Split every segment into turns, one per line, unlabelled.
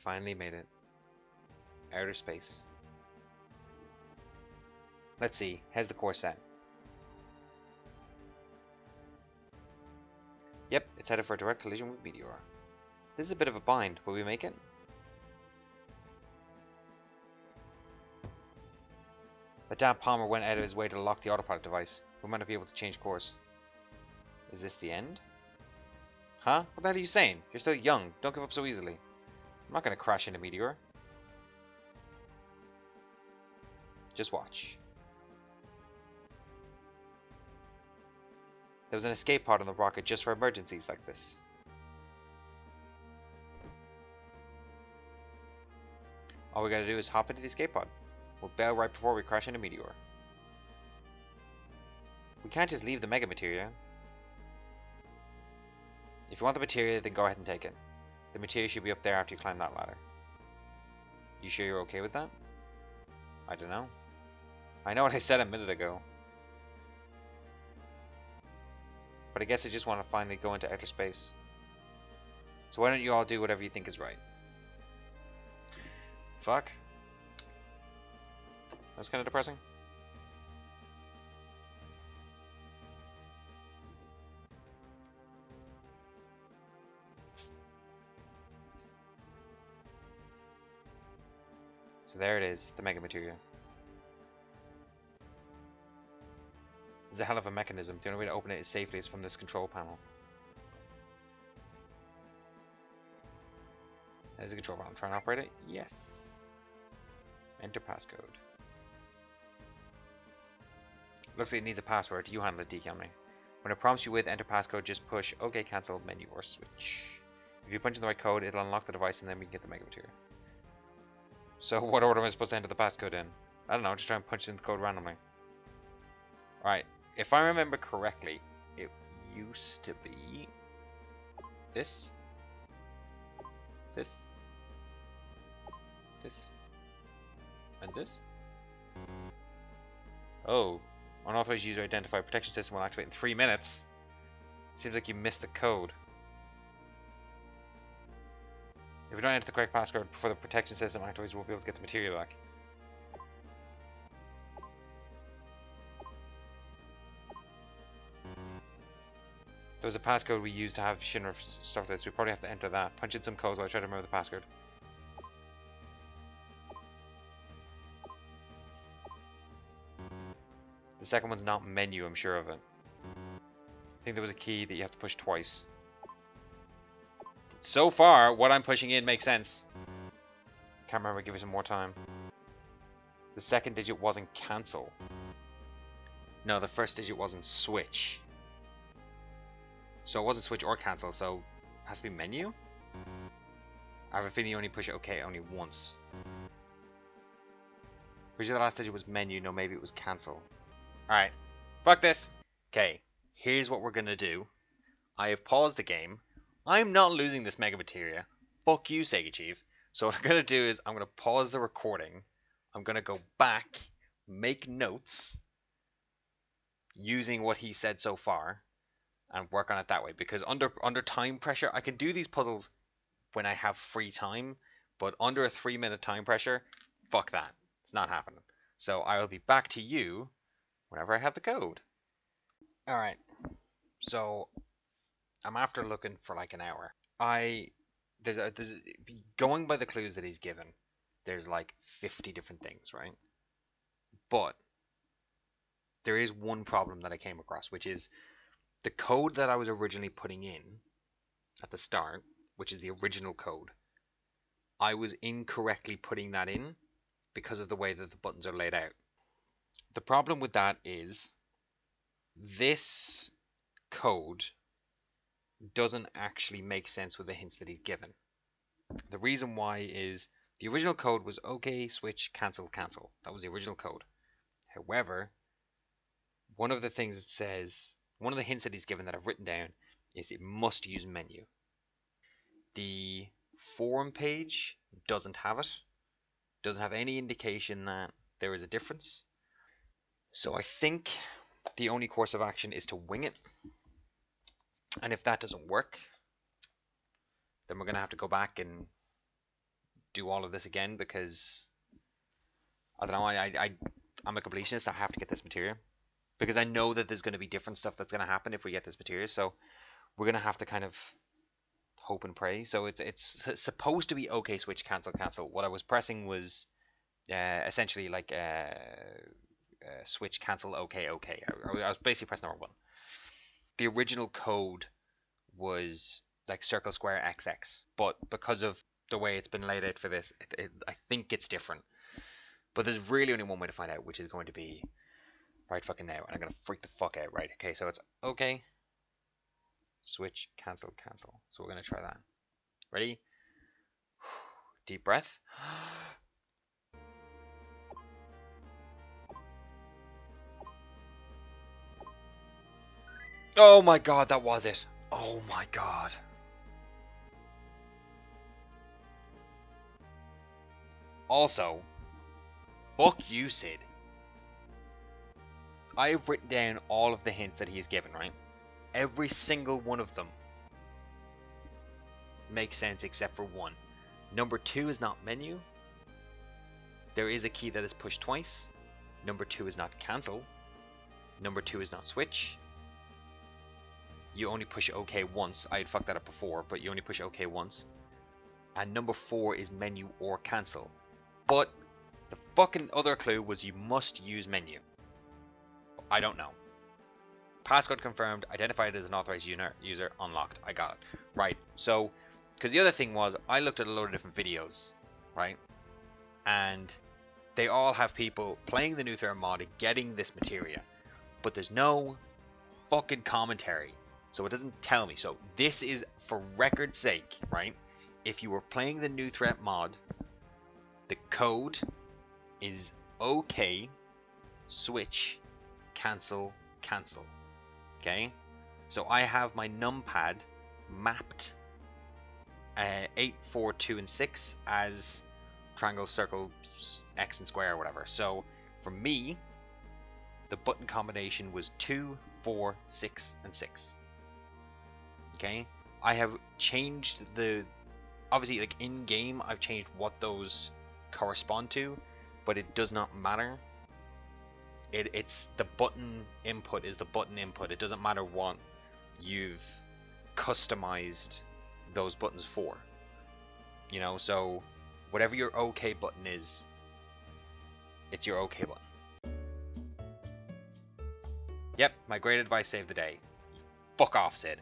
finally made it. Outer space. Let's see. How's the course set? Yep, it's headed for a direct collision with Meteor. This is a bit of a bind. Will we make it? The damn Palmer went out of his way to lock the autopilot device. We might not be able to change course. Is this the end? Huh? What the hell are you saying? You're still young. Don't give up so easily. I'm not going to crash into Meteor. Just watch. There was an escape pod on the rocket just for emergencies like this. All we gotta do is hop into the escape pod. We'll bail right before we crash into Meteor. We can't just leave the mega materia. If you want the materia, then go ahead and take it. The materia should be up there after you climb that ladder. You sure you're okay with that? I don't know. I know what I said a minute ago. But I guess I just want to finally go into outer space. So why don't you all do whatever you think is right? Fuck. That's kind of depressing. So there it is, the mega materia. This is a hell of a mechanism. The only way to open it is safely is from this control panel. There's a control panel. I'm trying to operate it. Yes. Enter passcode. Looks like it needs a password. You handle it, DCammy. When it prompts you with enter passcode, just push OK, cancel, menu, or switch. If you punch in the right code, it'll unlock the device and then we can get the mega materia. So what order am I supposed to enter the passcode in? I don't know, just try and punch in the code randomly. Alright, if I remember correctly, it used to be this, this, and this. Oh, unauthorized user identified protection system will activate in 3 minutes. Seems like you missed the code. If we don't enter the correct passcode before the protection system activates, we'll be able to get the material back. There was a passcode we used to have Shinra stuff like this. We probably have to enter that. Punch in some codes while I try to remember the passcode. The second one's not menu, I'm sure of it. I think there was a key that you have to push twice. So far, what I'm pushing in makes sense. Can't remember, give it some more time. The second digit wasn't cancel. No, the first digit wasn't switch. So it wasn't switch or cancel, so it has to be menu? I have a feeling you only push OK only once. Pretty sure the last digit was menu, no maybe it was cancel. Alright, fuck this. Okay, here's what we're gonna do. I have paused the game. I'm not losing this mega materia. Fuck you, SegaChief. So what I'm gonna do is I'm gonna pause the recording. I'm gonna go back, make notes using what he said so far, and work on it that way. Because under time pressure, I can do these puzzles when I have free time, but under a 3-minute time pressure, fuck that. It's not happening. So I will be back to you whenever I have the code. Alright. So I'm after looking for like an hour. There's going by the clues that he's given, there's like 50 different things, right? But there is one problem that I came across, which is the code that I was originally putting in at the start, which is the original code. I was incorrectly putting that in because of the way that the buttons are laid out. The problem with that is this code doesn't actually make sense with the hints that he's given. The reason why is the original code was OK, switch, cancel, cancel. That was the original code. However, one of the things it says, one of the hints that he's given that I've written down is it must use menu. The forum page doesn't have it. Doesn't have any indication that there is a difference. So I think the only course of action is to wing it. And if that doesn't work, then we're going to have to go back and do all of this again because I don't know. I'm a completionist. I have to get this material because I know that there's going to be different stuff that's going to happen if we get this material. So we're going to have to kind of hope and pray. So it's supposed to be okay. Switch, cancel, cancel. What I was pressing was essentially like switch, cancel, okay, okay. I was basically pressing number 1. The original code was like circle, square, XX, but because of the way it's been laid out for this, I think it's different. But there's really only one way to find out, which is going to be right fucking now, and I'm gonna freak the fuck out. Right? Okay, so it's okay. Switch, cancel, cancel. So we're gonna try that. Ready? Deep breath. Oh my god, that was it. Oh my god. Also, fuck you, Sid. I have written down all of the hints that he's given, right? Every single one of them makes sense except for one. Number 2 is not menu. There is a key that is pushed twice. Number 2 is not cancel. Number 2 is not switch. You only push OK once. I had fucked that up before, but you only push OK once. And number 4 is menu or cancel. But the fucking other clue was you must use menu. I don't know. Passcode confirmed, identified as an authorized user, unlocked. I got it. Right, so, because the other thing was, I looked at a load of different videos, right? And they all have people playing the new threat mod and getting this materia. But there's no fucking commentary. So it doesn't tell me. So this is for record's sake, right? If you were playing the new threat mod, the code is OK, switch, cancel, cancel. Okay? So I have my numpad mapped 8, 4, 2, and 6 as triangle, circle, X, and square or whatever. So for me, the button combination was 2, 4, 6, and 6. Okay? I have changed the... Obviously, like in-game, I've changed what those correspond to, but it does not matter. It's the button input is the button input. It doesn't matter what you've customized those buttons for. You know, so whatever your OK button is, it's your OK button. Yep, my great advice saved the day. Fuck off, Sid.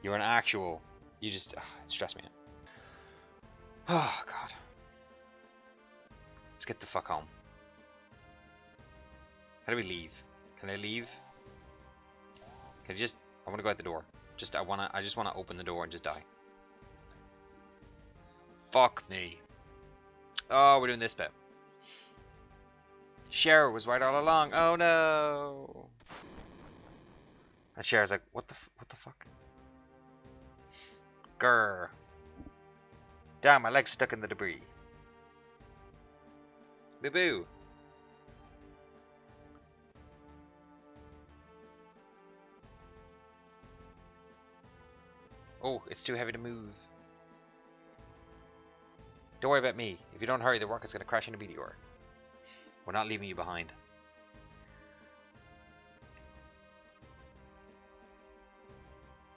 You're an actual... You just... it stressed me out. Oh, God. Let's get the fuck home. How do we leave? Can I leave? Can I just... I want to go out the door. I just want to open the door and just die. Fuck me. Oh, we're doing this bit. Cher was right all along. Oh, no. And Cher's like, what the fuck? Grr. Damn, my leg's stuck in the debris. Boo-boo. Oh, it's too heavy to move. Don't worry about me. If you don't hurry, the rocket's gonna crash into a meteor. We're not leaving you behind.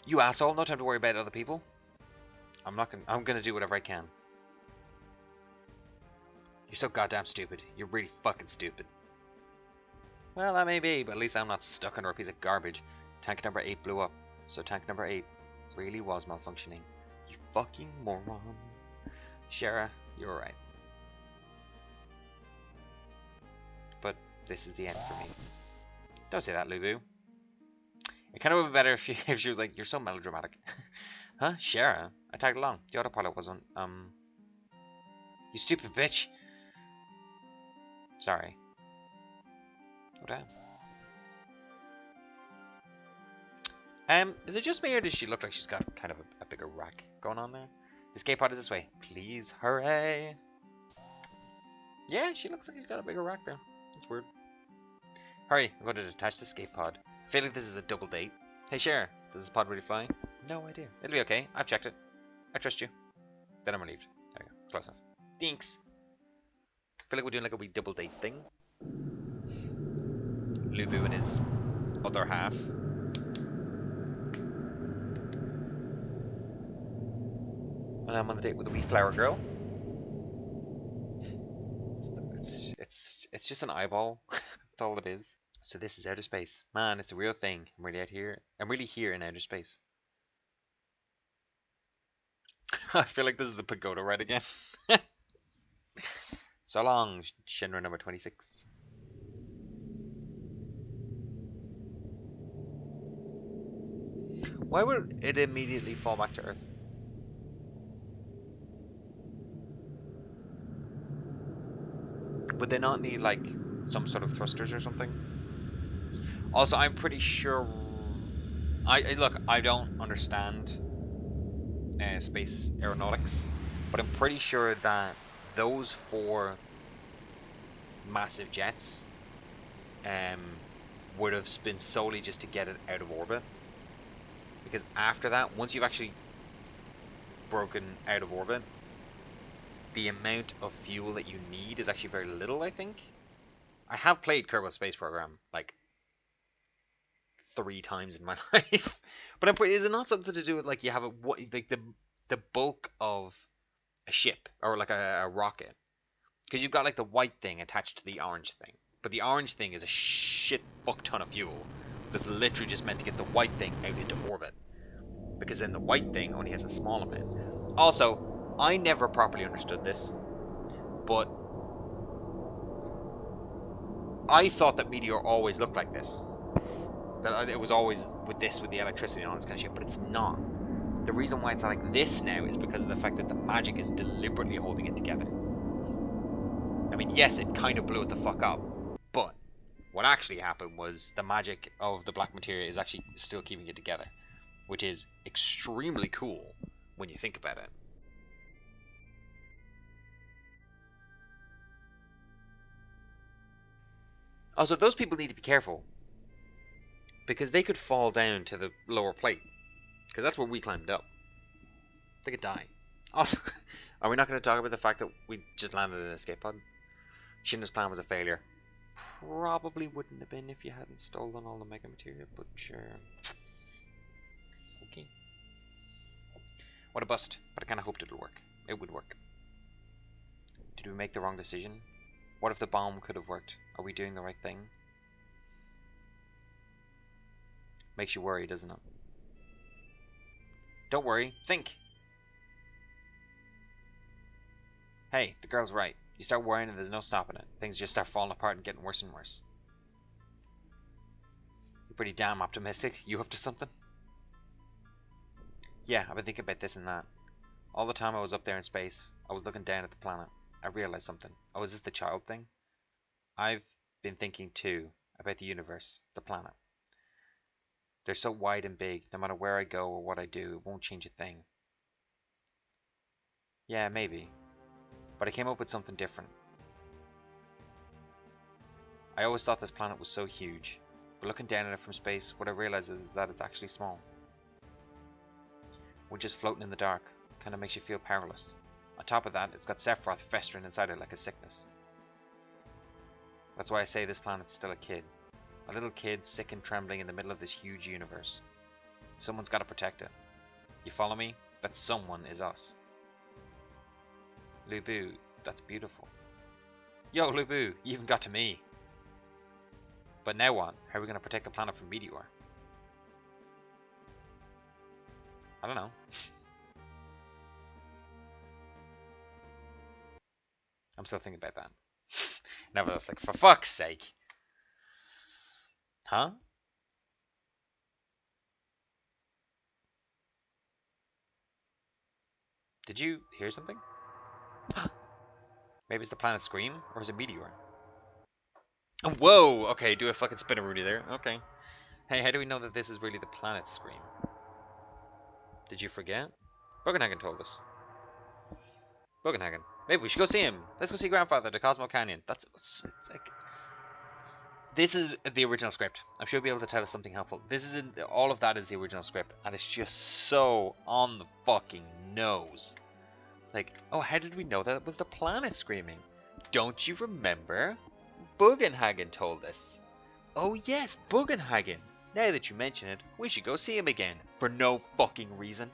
You asshole, no time to worry about other people. I'm gonna do whatever I can. You're so goddamn stupid. You're really fucking stupid. Well, that may be, but at least I'm not stuck under a piece of garbage. Tank number 8 blew up, so tank number 8 really was malfunctioning. You fucking moron. Shara, you're alright. But this is the end for me. Don't say that, Lubu. It kind of would be better if she was like, you're so melodramatic. Huh? Shara? I tagged along. The autopilot wasn't, You stupid bitch! Sorry. Oh, damn. Is it just me, or does she look like she's got kind of a bigger rack going on there? The escape pod is this way. Please, hooray! Yeah, she looks like she's got a bigger rack there. That's weird. Hurry, I'm going to detach the escape pod. I feel like this is a double date. Hey, Cher, does this pod really fly? No idea. It'll be okay. I've checked it. I trust you. Then I'm relieved. There you go. close enough. Thanks. I feel like we're doing like a wee double date thing. Lubu and his other half. And I'm on the date with a wee flower girl. It's just an eyeball. That's all it is. So this is outer space. Man, it's a real thing. I'm really out here. I'm really here in outer space. I feel like this is the pagoda ride again. So long, Shinra number 26. Why would it immediately fall back to Earth? Would they not need like some sort of thrusters or something? Also, I'm pretty sure. Look, I don't understand space aeronautics, but I'm pretty sure that those 4 massive jets would have been solely just to get it out of orbit. Because after that, once you've actually broken out of orbit, the amount of fuel that you need is actually very little, I think. I have played Kerbal Space Program like 3 times in my life, but I'm pretty, is it not something to do with like you have like the bulk of a ship or like a rocket? Because you've got like the white thing attached to the orange thing, but the orange thing is a shit fuck ton of fuel that's literally just meant to get the white thing out into orbit. Because then the white thing only has a small amount. Also, I never properly understood this, but I thought that Meteor always looked like this. That it was always with the electricity and all this kind of shit, but it's not. The reason why it's like this now is because of the fact that the magic is deliberately holding it together. I mean, yes, it kind of blew it the fuck up, but what actually happened was the magic of the black materia is actually still keeping it together, which is extremely cool when you think about it. Also, those people need to be careful, because they could fall down to the lower plate, because that's where we climbed up. They could die. Also, are we not going to talk about the fact that we just landed in an escape pod? Shinra's plan was a failure. Probably wouldn't have been if you hadn't stolen all the mega materia, but sure. Okay. What a bust, but I kind of hoped it would work. It would work. Did we make the wrong decision? What if the bomb could have worked? Are we doing the right thing? Makes you worry, doesn't it? Don't worry, think! Hey, the girl's right. You start worrying and there's no stopping it. Things just start falling apart and getting worse and worse. You're pretty damn optimistic. You up to something? Yeah, I've been thinking about this and that. All the time I was up there in space, I was looking down at the planet. I realized something. Oh, is this the child thing? I've been thinking too about the universe, the planet. They're so wide and big, no matter where I go or what I do, it won't change a thing. Yeah, maybe. But I came up with something different. I always thought this planet was so huge, but looking down at it from space, what I realize is that it's actually small. We're just floating in the dark, kinda makes you feel powerless. On top of that, it's got Sephiroth festering inside it like a sickness. That's why I say this planet's still a kid. A little kid, sick and trembling in the middle of this huge universe. Someone's gotta protect it. You follow me? That someone is us. Lubu, that's beautiful. Yo, Lubu, you even got to me. But now what? How are we going to protect the planet from Meteor? I don't know. I'm still thinking about that. Nevertheless, like, for fuck's sake. Huh? Did you hear something? Maybe it's the planet Scream? Or is it Meteor? Oh, whoa! Okay, do a fucking spinneroonie there. Okay. Hey, how do we know that this is really the planet Scream? Did you forget? Bogenhagen told us. Bogenhagen. Maybe we should go see him. Let's go see Grandfather, the Cosmo Canyon. That's it's like... This is the original script. I'm sure he'll be able to tell us something helpful. This is all of that is the original script, and it's just so on the fucking nose. Like, oh, how did we know that was the planet screaming? Don't you remember? Bugenhagen told us. Oh yes, Bugenhagen. Now that you mention it, we should go see him again. For no fucking reason.